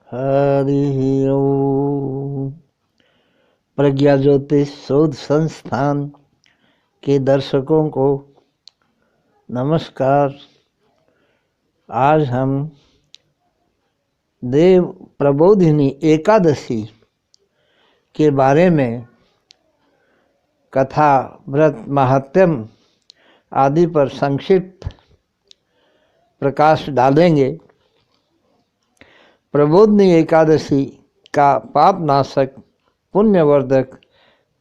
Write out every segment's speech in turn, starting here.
हरि ओम। प्रज्ञा ज्योतिष शोध संस्थान के दर्शकों को नमस्कार। आज हम देव प्रबोधिनी एकादशी के बारे में कथा, व्रत, महात्म्य आदि पर संक्षिप्त प्रकाश डालेंगे। प्रबोधिनी एकादशी का पापनाशक, पुण्यवर्धक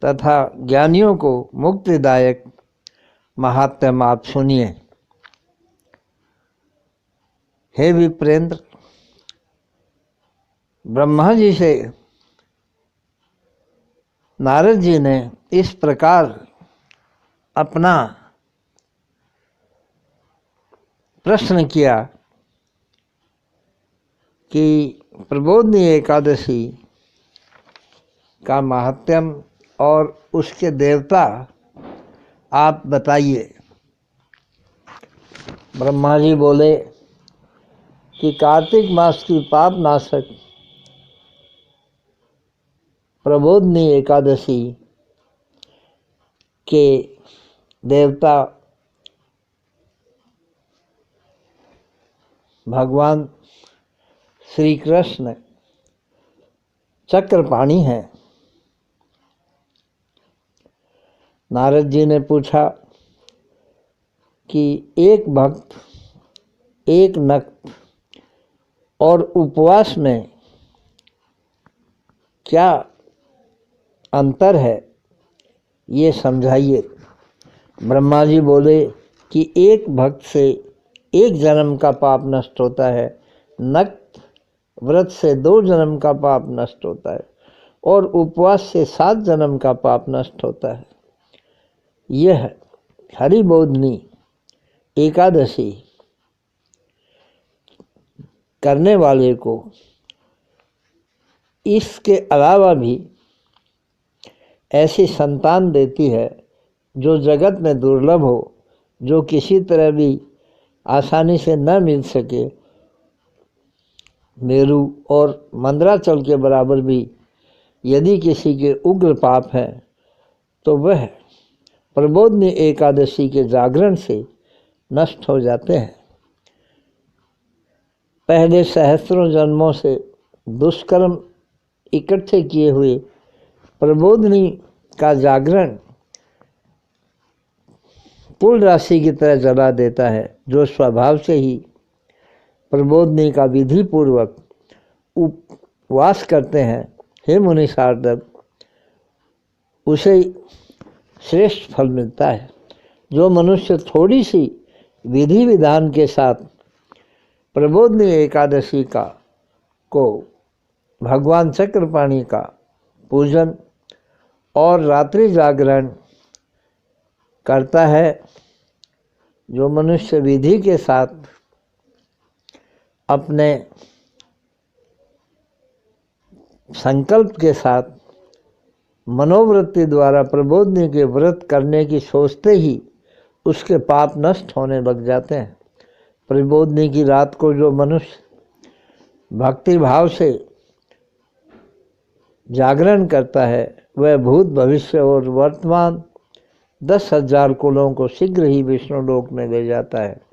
तथा ज्ञानियों को मुक्तिदायक महात्म्य आप सुनिए। हे विप्रेंद्र, ब्रह्मा जी से नारद जी ने इस प्रकार अपना प्रश्न किया कि प्रबोधिनी एकादशी का महात्म्य और उसके देवता आप बताइए। ब्रह्मा जी बोले कि कार्तिक मास की पाप नाशक प्रबोधिनी एकादशी के देवता भगवान श्री कृष्ण चक्रपाणी हैं। नारद जी ने पूछा कि एक भक्त, एक नक्त और उपवास में क्या अंतर है, ये समझाइए। ब्रह्मा जी बोले कि एक भक्त से एक जन्म का पाप नष्ट होता है, नक्त व्रत से 2 जन्म का पाप नष्ट होता है और उपवास से 7 जन्म का पाप नष्ट होता है। यह हरिबोधिनी एकादशी करने वाले को इसके अलावा भी ऐसी संतान देती है जो जगत में दुर्लभ हो, जो किसी तरह भी आसानी से न मिल सके। मेरू और मंदराचल के बराबर भी यदि किसी के उग्र पाप हैं तो वह प्रबोधिनी एकादशी के जागरण से नष्ट हो जाते हैं। पहले सहस्त्रों जन्मों से दुष्कर्म इकट्ठे किए हुए प्रबोधिनी का जागरण पुल राशि की तरह जला देता है। जो स्वभाव से ही प्रबोधिनी का विधि पूर्वक उपवास करते हैं, हे मुनि सारदब, उसे श्रेष्ठ फल मिलता है। जो मनुष्य थोड़ी सी विधि विधान के साथ प्रबोधिनी एकादशी को भगवान चक्रपाणी का पूजन और रात्रि जागरण करता है, जो मनुष्य विधि के साथ अपने संकल्प के साथ मनोवृत्ति द्वारा प्रबोधिनी के व्रत करने की सोचते ही उसके पाप नष्ट होने लग जाते हैं। प्रबोधिनी की रात को जो मनुष्य भक्ति भाव से जागरण करता है, वह भूत, भविष्य और वर्तमान 10,000 कुलों को शीघ्र ही विष्णु लोक में ले जाता है।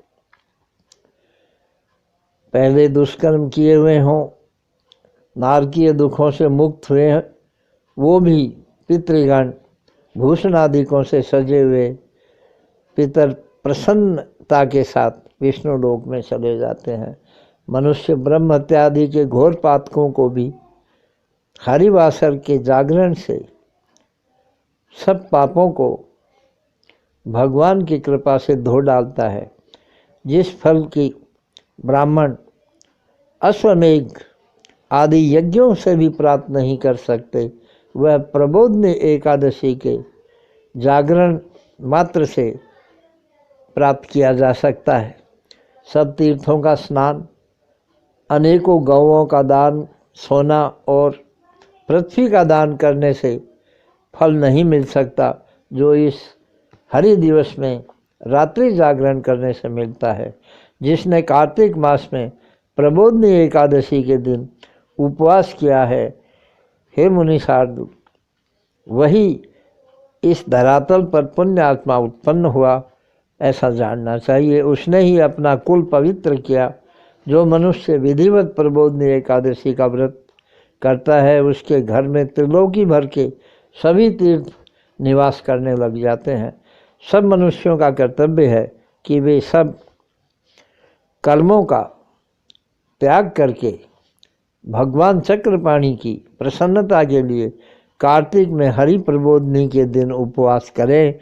पहले दुष्कर्म किए हुए हों, नारकीय दुखों से मुक्त हुए हैं, वो भी पितृगण भूषण आदिकों से सजे हुए पितर प्रसन्नता के साथ विष्णु लोक में चले जाते हैं। मनुष्य ब्रह्म हत्या आदि के घोर पातकों को भी हरिवासर के जागरण से सब पापों को भगवान की कृपा से धो डालता है। जिस फल की ब्राह्मण अश्वमेघ आदि यज्ञों से भी प्राप्त नहीं कर सकते, वह प्रबोधिनी एकादशी के जागरण मात्र से प्राप्त किया जा सकता है। सब तीर्थों का स्नान, अनेकों गौओं का दान, सोना और पृथ्वी का दान करने से फल नहीं मिल सकता, जो इस हरि दिवस में रात्रि जागरण करने से मिलता है। जिसने कार्तिक मास में प्रबोधिनी एकादशी के दिन उपवास किया है, हे मुनि शार्दूल, वही इस धरातल पर पुण्य आत्मा उत्पन्न हुआ, ऐसा जानना चाहिए। उसने ही अपना कुल पवित्र किया। जो मनुष्य विधिवत प्रबोधनी एकादशी का व्रत करता है, उसके घर में त्रिलोकी भर के सभी तीर्थ निवास करने लग जाते हैं। सब मनुष्यों का कर्तव्य है कि वे सब कर्मों का त्याग करके भगवान चक्रपाणी की प्रसन्नता के लिए कार्तिक में हरि प्रबोधनी के दिन उपवास करें।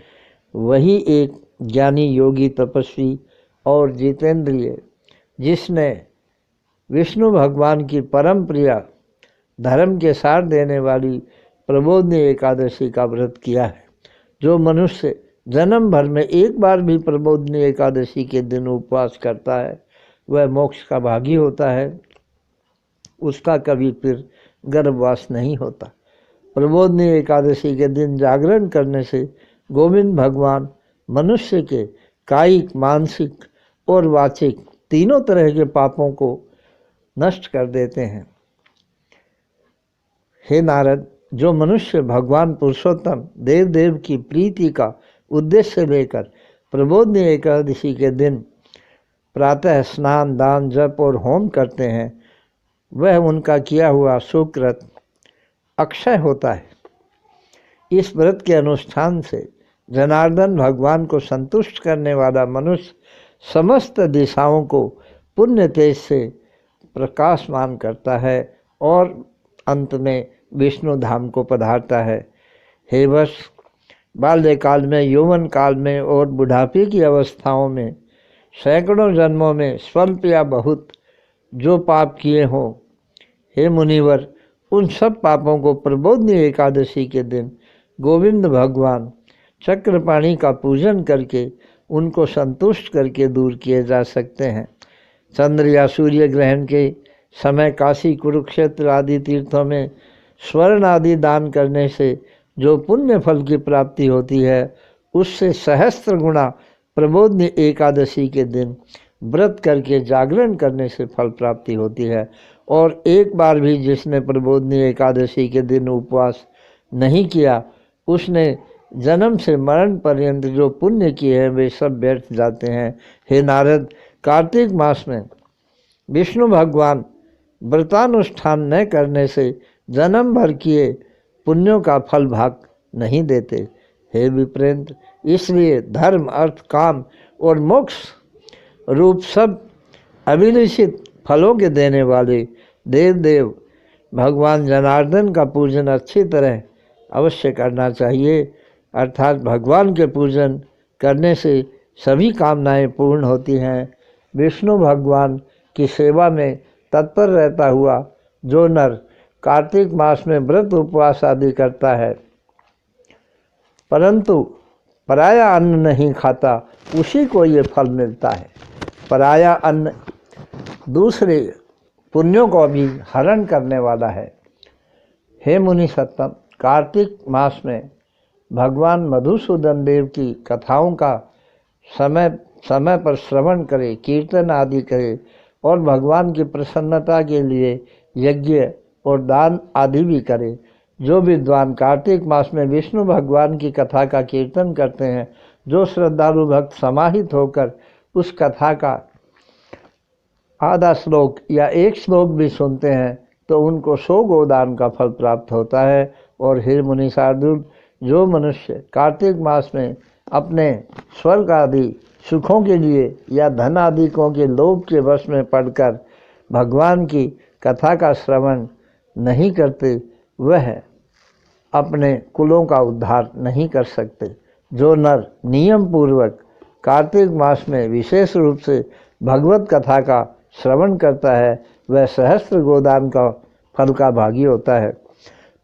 वही एक ज्ञानी, योगी, तपस्वी और जितेंद्रिय, जिसने विष्णु भगवान की परम प्रिय धर्म के सार देने वाली प्रबोधनी एकादशी का व्रत किया है। जो मनुष्य जन्म भर में एक बार भी प्रबोधनी एकादशी के दिन उपवास करता है, वह मोक्ष का भागी होता है। उसका कभी फिर गर्भवास नहीं होता। प्रबोधनी एकादशी के दिन जागरण करने से गोविंद भगवान मनुष्य के कायिक, मानसिक और वाचिक तीनों तरह के पापों को नष्ट कर देते हैं। हे नारद, जो मनुष्य भगवान पुरुषोत्तम देव की प्रीति का उद्देश्य लेकर प्रबोधनी एकादशी के दिन प्रातः स्नान, दान, जप और होम करते हैं, वह उनका किया हुआ सुकृत अक्षय होता है। इस व्रत के अनुष्ठान से जनार्दन भगवान को संतुष्ट करने वाला मनुष्य समस्त दिशाओं को पुण्य तेज से प्रकाशमान करता है और अंत में विष्णु धाम को पधारता है। हे वश, बाल्यकाल में, यौवन काल में और बुढ़ापे की अवस्थाओं में सैकड़ों जन्मों में स्वल्प या बहुत जो पाप किए हों, हे मुनिवर, उन सब पापों को प्रबोधनी एकादशी के दिन गोविंद भगवान चक्रपाणी का पूजन करके उनको संतुष्ट करके दूर किए जा सकते हैं। चंद्र या सूर्य ग्रहण के समय काशी, कुरुक्षेत्र आदि तीर्थों में स्वर्ण आदि दान करने से जो पुण्य फल की प्राप्ति होती है, उससे सहस्त्र गुणा प्रबोधनी एकादशी के दिन व्रत करके जागरण करने से फल प्राप्ति होती है। और एक बार भी जिसने प्रबोधनी एकादशी के दिन उपवास नहीं किया, उसने जन्म से मरण पर्यंत जो पुण्य किए हैं वे सब व्यर्थ जाते हैं। हे नारद, कार्तिक मास में विष्णु भगवान व्रतानुष्ठान न करने से जन्म भर किए पुण्यों का फल भाग नहीं देते। हे विप्रेंद्र, इसलिए धर्म, अर्थ, काम और मोक्ष रूप सब अभिनिश्चित फलों के देने वाले देव भगवान जनार्दन का पूजन अच्छी तरह अवश्य करना चाहिए। अर्थात भगवान के पूजन करने से सभी कामनाएं पूर्ण होती हैं। विष्णु भगवान की सेवा में तत्पर रहता हुआ जो नर कार्तिक मास में व्रत, उपवास आदि करता है परंतु पराया अन्न नहीं खाता, उसी को ये फल मिलता है। पराया अन्न दूसरे पुण्यों को भी हरण करने वाला है। हे मुनि सत्तम, कार्तिक मास में भगवान मधुसूदन देव की कथाओं का समय समय पर श्रवण करे, कीर्तन आदि करे और भगवान की प्रसन्नता के लिए यज्ञ और दान आदि भी करे। जो विद्वान कार्तिक मास में विष्णु भगवान की कथा का कीर्तन करते हैं, जो श्रद्धालु भक्त समाहित होकर उस कथा का आधा श्लोक या एक श्लोक भी सुनते हैं, तो उनको 100 गोदान का फल प्राप्त होता है। और हे मुनि शार्दूल, जो मनुष्य कार्तिक मास में अपने स्वर्ग आदि सुखों के लिए या धन आदिकों के लोभ के वश में पड़कर भगवान की कथा का श्रवण नहीं करते, वह अपने कुलों का उद्धार नहीं कर सकते। जो नर नियम पूर्वक कार्तिक मास में विशेष रूप से भगवत कथा का श्रवण करता है, वह सहस्त्र गोदान का फल का भागी होता है।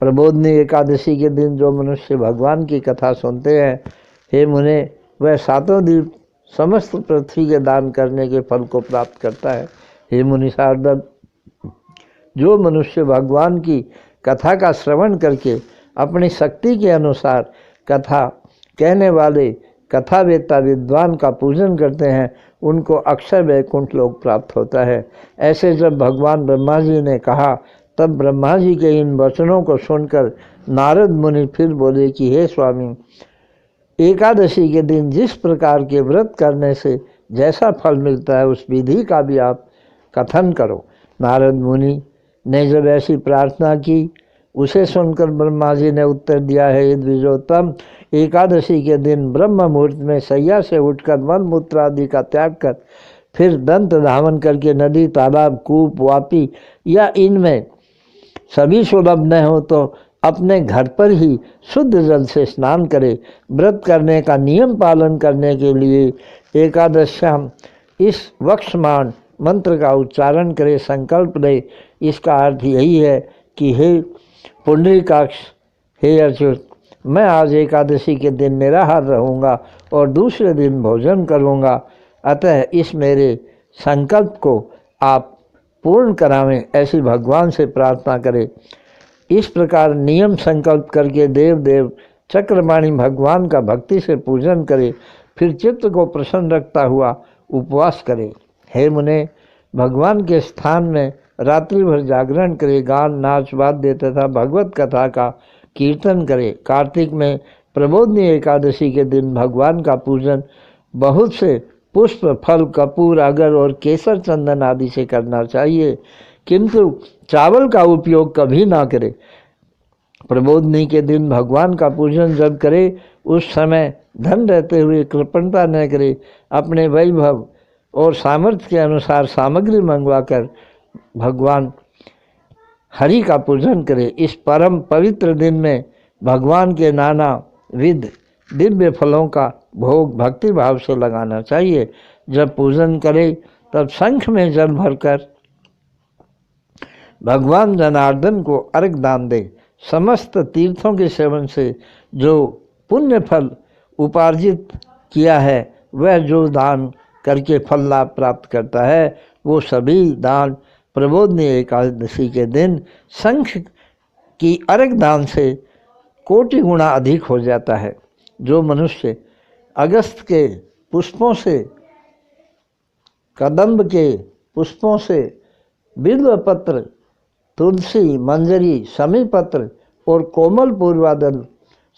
प्रबोधनी एकादशी के दिन जो मनुष्य भगवान की कथा सुनते हैं, हे मुने, वह 7 दिन समस्त पृथ्वी के दान करने के फल को प्राप्त करता है। हे मुनि शार्दूल, जो मनुष्य भगवान की कथा का श्रवण करके अपनी शक्ति के अनुसार कथा कहने वाले कथावेत्ता विद्वान का पूजन करते हैं, उनको अक्षय वैकुंठ लोक प्राप्त होता है। ऐसे जब भगवान ब्रह्मा जी ने कहा, तब ब्रह्मा जी के इन वचनों को सुनकर नारद मुनि फिर बोले कि हे स्वामी, एकादशी के दिन जिस प्रकार के व्रत करने से जैसा फल मिलता है उस विधि का भी आप कथन करो। नारद मुनि ने जब ऐसी प्रार्थना की, उसे सुनकर ब्रह्मा जी ने उत्तर दिया, है द्विजोत्तम, एकादशी के दिन ब्रह्म मुहूर्त में शैया से उठकर मल मूत्र आदि का त्याग कर फिर दंत धावन करके नदी, तालाब, कूप, वापी या इनमें सभी सुलभ न हो तो अपने घर पर ही शुद्ध जल से स्नान करे। व्रत करने का नियम पालन करने के लिए एकादश्याम इस वक्षमान मंत्र का उच्चारण करे, संकल्प ले। इसका अर्थ यही है कि हे पुंडरीकाक्ष, हे अच्युत, मैं आज एकादशी के दिन निराहार रहूँगा और दूसरे दिन भोजन करूँगा, अतः इस मेरे संकल्प को आप पूर्ण करावें, ऐसी भगवान से प्रार्थना करें। इस प्रकार नियम संकल्प करके देव चक्रपाणी भगवान का भक्ति से पूजन करे, फिर चित्त को प्रसन्न रखता हुआ उपवास करे। हे मुने, भगवान के स्थान में रात्रि भर जागरण करे, गान, नाच, वाद्य तथा भगवत कथा का कीर्तन करे। कार्तिक में प्रबोधनी एकादशी के दिन भगवान का पूजन बहुत से पुष्प, फल, कपूर, अगर और केसर, चंदन आदि से करना चाहिए, किंतु चावल का उपयोग कभी ना करे। प्रबोधनी के दिन भगवान का पूजन जब करे उस समय धन रहते हुए कृपणता न करे, अपने वैभव और सामर्थ्य के अनुसार सामग्री मंगवाकर भगवान हरि का पूजन करे। इस परम पवित्र दिन में भगवान के नाना विध दिव्य फलों का भोग भक्ति भाव से लगाना चाहिए। जब पूजन करे तब शंख में जल भरकर भगवान जनार्दन को अर्घ दान दे। समस्त तीर्थों के सेवन से जो पुण्य फल उपार्जित किया है, वह जो दान करके फल लाभ प्राप्त करता है, वो सभी दान प्रबोधनी एकादशी के दिन शंख की अर्घ दान से कोटि गुना अधिक हो जाता है। जो मनुष्य अगस्त के पुष्पों से, कदम्ब के पुष्पों से, बिल्व पत्र, तुलसी, मंजरी, समी पत्र और कोमल पूर्वादल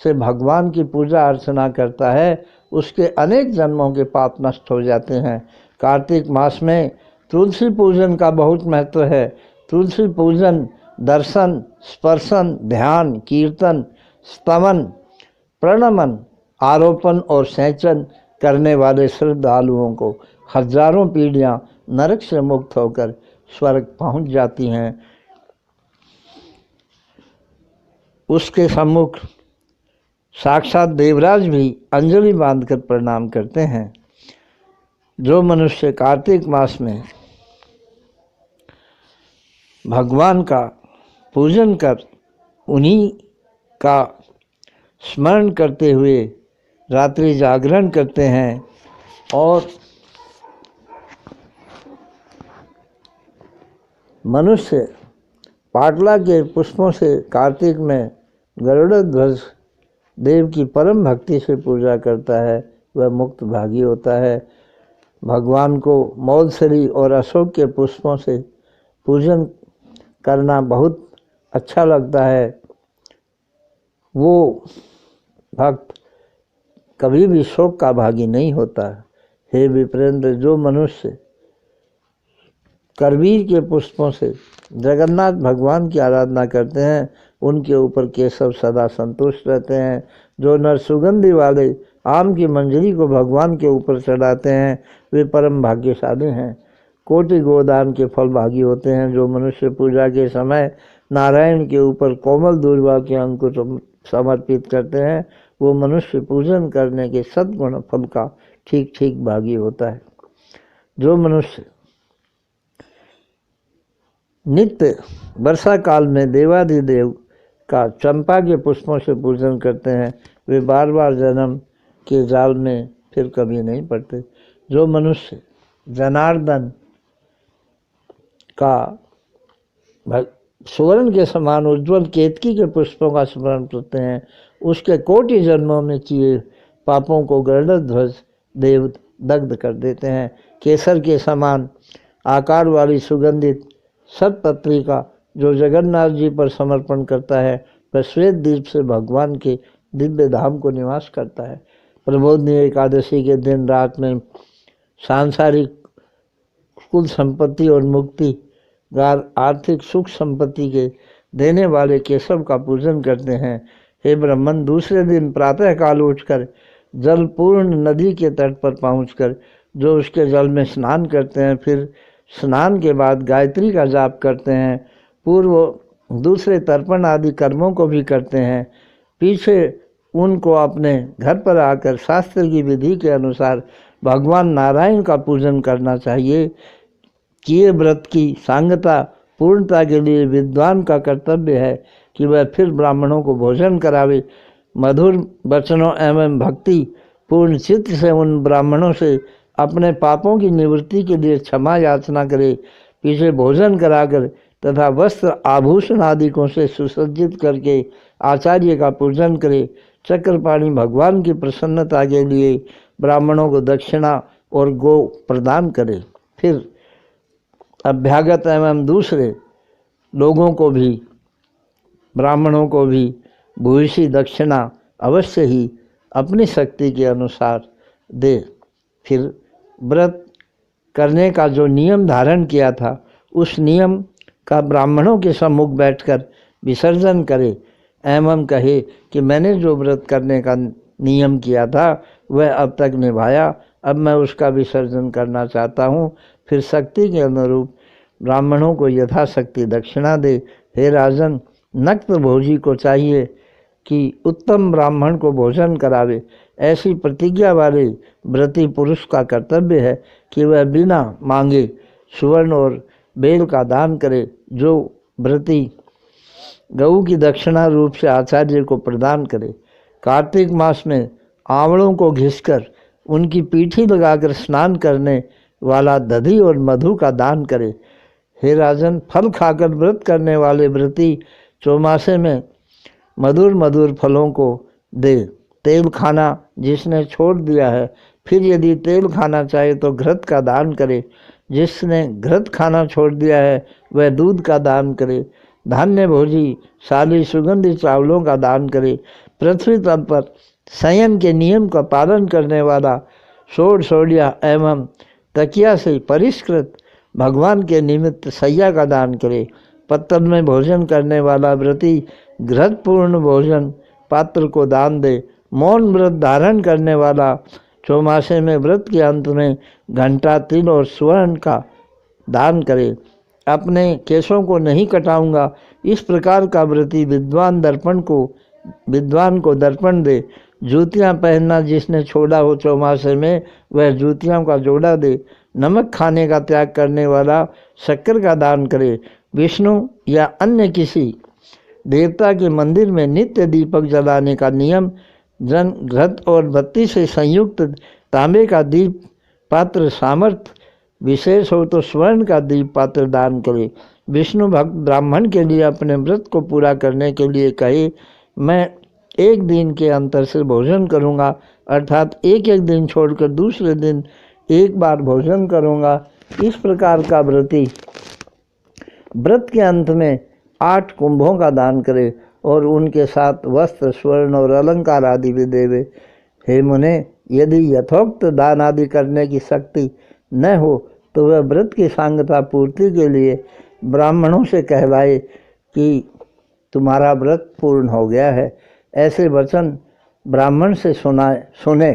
से भगवान की पूजा अर्चना करता है, उसके अनेक जन्मों के पाप नष्ट हो जाते हैं। कार्तिक मास में तुलसी पूजन का बहुत महत्व है। तुलसी पूजन दर्शन, स्पर्शन, ध्यान, कीर्तन, स्तवन, प्रणमन, आरोपण और सेचन करने वाले श्रद्धालुओं को हजारों पीढ़ियां नरक से मुक्त होकर स्वर्ग पहुंच जाती हैं। उसके सम्मुख साक्षात देवराज भी अंजलि बांधकर प्रणाम करते हैं। जो मनुष्य कार्तिक मास में भगवान का पूजन कर उन्हीं का स्मरण करते हुए रात्रि जागरण करते हैं और मनुष्य पाटला के पुष्पों से कार्तिक में गरुड़ध्वज देव की परम भक्ति से पूजा करता है, वह मुक्त भागी होता है। भगवान को मौलसरी और अशोक के पुष्पों से पूजन करना बहुत अच्छा लगता है। वो भक्त कभी भी शोक का भागी नहीं होता। हे विप्रेंद्र, जो मनुष्य करवीर के पुष्पों से जगन्नाथ भगवान की आराधना करते हैं, उनके ऊपर केशव सदा संतुष्ट रहते हैं। जो नर सुगंधि वाले आम की मंजरी को भगवान के ऊपर चढ़ाते हैं, वे परम भाग्यशाली हैं, कोटि गोदान के फल भागी होते हैं। जो मनुष्य पूजा के समय नारायण के ऊपर कोमल दूर्वा के अंकुश समर्पित करते हैं, वो मनुष्य पूजन करने के सद्गुण फल का ठीक ठीक भागी होता है। जो मनुष्य नित्य वर्षा काल में देवाधिदेव का चंपा के पुष्पों से पूजन करते हैं, वे बार बार जन्म के जाल में फिर कभी नहीं पड़ते। जो मनुष्य जनार्दन का सुवर्ण के समान उज्ज्वल केतकी के पुष्पों का स्मरण करते हैं, उसके कोटि जन्मों में किए पापों को गरुड़ध्वज देव दग्ध कर देते हैं। केसर के समान आकार वाली सुगंधित सतपत्री का जो जगन्नाथ जी पर समर्पण करता है वह श्वेत द्वीप से भगवान के दिव्य धाम को निवास करता है। प्रबोधनी एकादशी के दिन रात में सांसारिक कुल संपत्ति और मुक्ति गार आर्थिक सुख संपत्ति के देने वाले केशव का पूजन करते हैं। हे ब्राह्मण, दूसरे दिन प्रातः काल उठकर जलपूर्ण नदी के तट पर पहुंचकर जो उसके जल में स्नान करते हैं, फिर स्नान के बाद गायत्री का जाप करते हैं, पूर्व दूसरे तर्पण आदि कर्मों को भी करते हैं। पीछे उनको अपने घर पर आकर शास्त्र की विधि के अनुसार भगवान नारायण का पूजन करना चाहिए। किए व्रत की सांगता पूर्णता के लिए विद्वान का कर्तव्य है कि वह फिर ब्राह्मणों को भोजन करावे। मधुर वचनों एवं भक्ति पूर्ण चित्त से उन ब्राह्मणों से अपने पापों की निवृत्ति के लिए क्षमा याचना करे। पीछे भोजन कराकर तथा वस्त्र आभूषण आदिकों से सुसज्जित करके आचार्य का पूजन करे। चक्रपाणी भगवान की प्रसन्नता के लिए ब्राह्मणों को दक्षिणा और गो प्रदान करे। फिर अभ्यागत एवं दूसरे लोगों को भी, ब्राह्मणों को भी भूयसी दक्षिणा अवश्य ही अपनी शक्ति के अनुसार दे। फिर व्रत करने का जो नियम धारण किया था उस नियम का ब्राह्मणों के सम्मुख बैठकर विसर्जन करे एवं कहे कि मैंने जो व्रत करने का नियम किया था वह अब तक निभाया, अब मैं उसका विसर्जन करना चाहता हूँ। फिर शक्ति के अनुरूप ब्राह्मणों को यथाशक्ति दक्षिणा दे। हे राजन, नक्त भोजी को चाहिए कि उत्तम ब्राह्मण को भोजन करावे। ऐसी प्रतिज्ञा वाले व्रती पुरुष का कर्तव्य है कि वह बिना मांगे सुवर्ण और बेल का दान करे। जो व्रती गऊ की दक्षिणा रूप से आचार्य को प्रदान करे। कार्तिक मास में आंवलों को घिसकर उनकी पीठी लगाकर स्नान करने वाला दधी और मधु का दान करे। हे राजन, फल खाकर व्रत करने वाले व्रती चौमासे में मधुर मधुर फलों को दे। तेल खाना जिसने छोड़ दिया है, फिर यदि तेल खाना चाहे तो घृत का दान करे। जिसने घृत खाना छोड़ दिया है वह दूध का दान करे। धान्य भोजी साली सुगंधित चावलों का दान करे। पृथ्वी तल पर संयम के नियम का पालन करने वाला सोड़ सोड़िया एवं तकिया से परिष्कृत भगवान के निमित्त सैया का दान करे। पत्तल में भोजन करने वाला व्रती घृत पूर्ण भोजन पात्र को दान दे। मौन व्रत धारण करने वाला चौमासे में व्रत के अंत में घंटा, तिल और स्वर्ण का दान करे। अपने केशों को नहीं कटाऊंगा, इस प्रकार का व्रती विद्वान को दर्पण दे। जूतियां पहनना जिसने छोड़ा हो चौमासे में वह जूतियों का जोड़ा दे। नमक खाने का त्याग करने वाला शक्कर का दान करे। विष्णु या अन्य किसी देवता के मंदिर में नित्य दीपक जलाने का नियम जन घृत और बत्ती से संयुक्त तांबे का दीप पात्र सामर्थ्य विशेष हो तो स्वर्ण का दीप पात्र दान करे। विष्णु भक्त ब्राह्मण के लिए अपने व्रत को पूरा करने के लिए कहे, मैं एक दिन के अंतर से भोजन करूंगा, अर्थात एक एक दिन छोड़कर दूसरे दिन एक बार भोजन करूंगा। इस प्रकार का व्रती व्रत के अंत में 8 कुंभों का दान करे और उनके साथ वस्त्र, स्वर्ण और अलंकार आदि भी देवे। हे मुने, यदि यथोक्त दान आदि करने की शक्ति न हो तो वह व्रत की सांगता पूर्ति के लिए ब्राह्मणों से कहलाए कि तुम्हारा व्रत पूर्ण हो गया है। ऐसे वचन ब्राह्मण से सुने,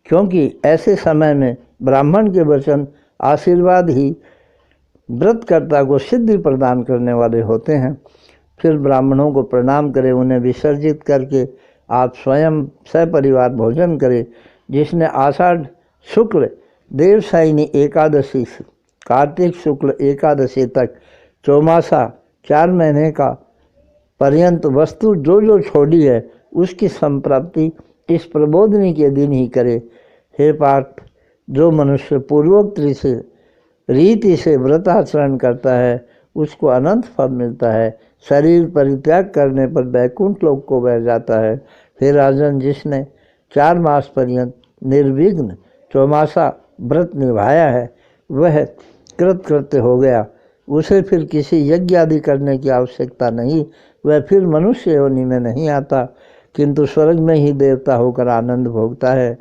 क्योंकि ऐसे समय में ब्राह्मण के वचन आशीर्वाद ही व्रतकर्ता को सिद्धि प्रदान करने वाले होते हैं। फिर ब्राह्मणों को प्रणाम करें, उन्हें विसर्जित करके आप स्वयं सपरिवार भोजन करें। जिसने आषाढ़ शुक्ल देवशायिनी एकादशी से कार्तिक शुक्ल एकादशी तक चौमासा 4 महीने का पर्यंत वस्तु जो छोड़ी है उसकी संप्राप्ति इस प्रबोधनी के दिन ही करे। हे पार्थ, जो मनुष्य पूर्वोक्त रीति से व्रताचरण करता है उसको अनंत फल मिलता है। शरीर परित्याग करने पर वैकुंठ लोक को बह जाता है। हे राजन, जिसने 4 मास पर्यंत निर्विघ्न चौमासा व्रत निभाया है वह कृतकृत्य हो गया। उसे फिर किसी यज्ञ आदि करने की आवश्यकता नहीं, वह फिर मनुष्य योनि में नहीं आता, किंतु स्वर्ग में ही देवता होकर आनंद भोगता है।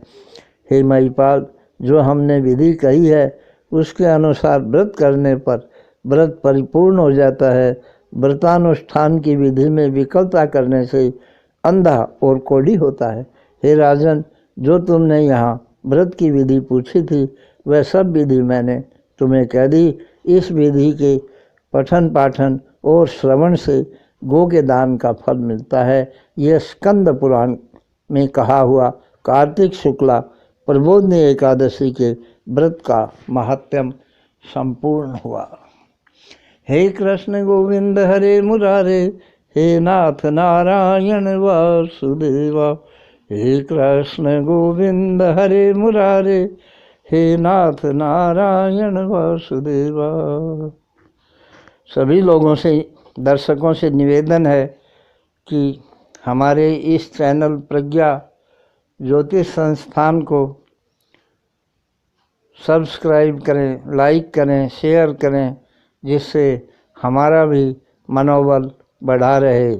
हे महिपाल, जो हमने विधि कही है उसके अनुसार व्रत करने पर व्रत परिपूर्ण हो जाता है। व्रतानुष्ठान की विधि में विकलता करने से अंधा और कोढ़ी होता है। हे राजन, जो तुमने यहाँ व्रत की विधि पूछी थी वह सब विधि मैंने तुम्हें कह दी। इस विधि के पठन पाठन और श्रवण से गो के दान का फल मिलता है। यह स्कंद पुराण में कहा हुआ कार्तिक शुक्ला प्रबोधनी एकादशी के व्रत का महात्म्य संपूर्ण हुआ। हे कृष्ण गोविंद हरे मुरारे, हे नाथ नारायण वासुदेवा। हे कृष्ण गोविंद हरे मुरारे, हे नाथ नारायण वासुदेवा। सभी लोगों से, दर्शकों से निवेदन है कि हमारे इस चैनल प्रज्ञा ज्योतिष संस्थान को सब्सक्राइब करें, लाइक करें, शेयर करें, जिससे हमारा भी मनोबल बढ़ा रहे।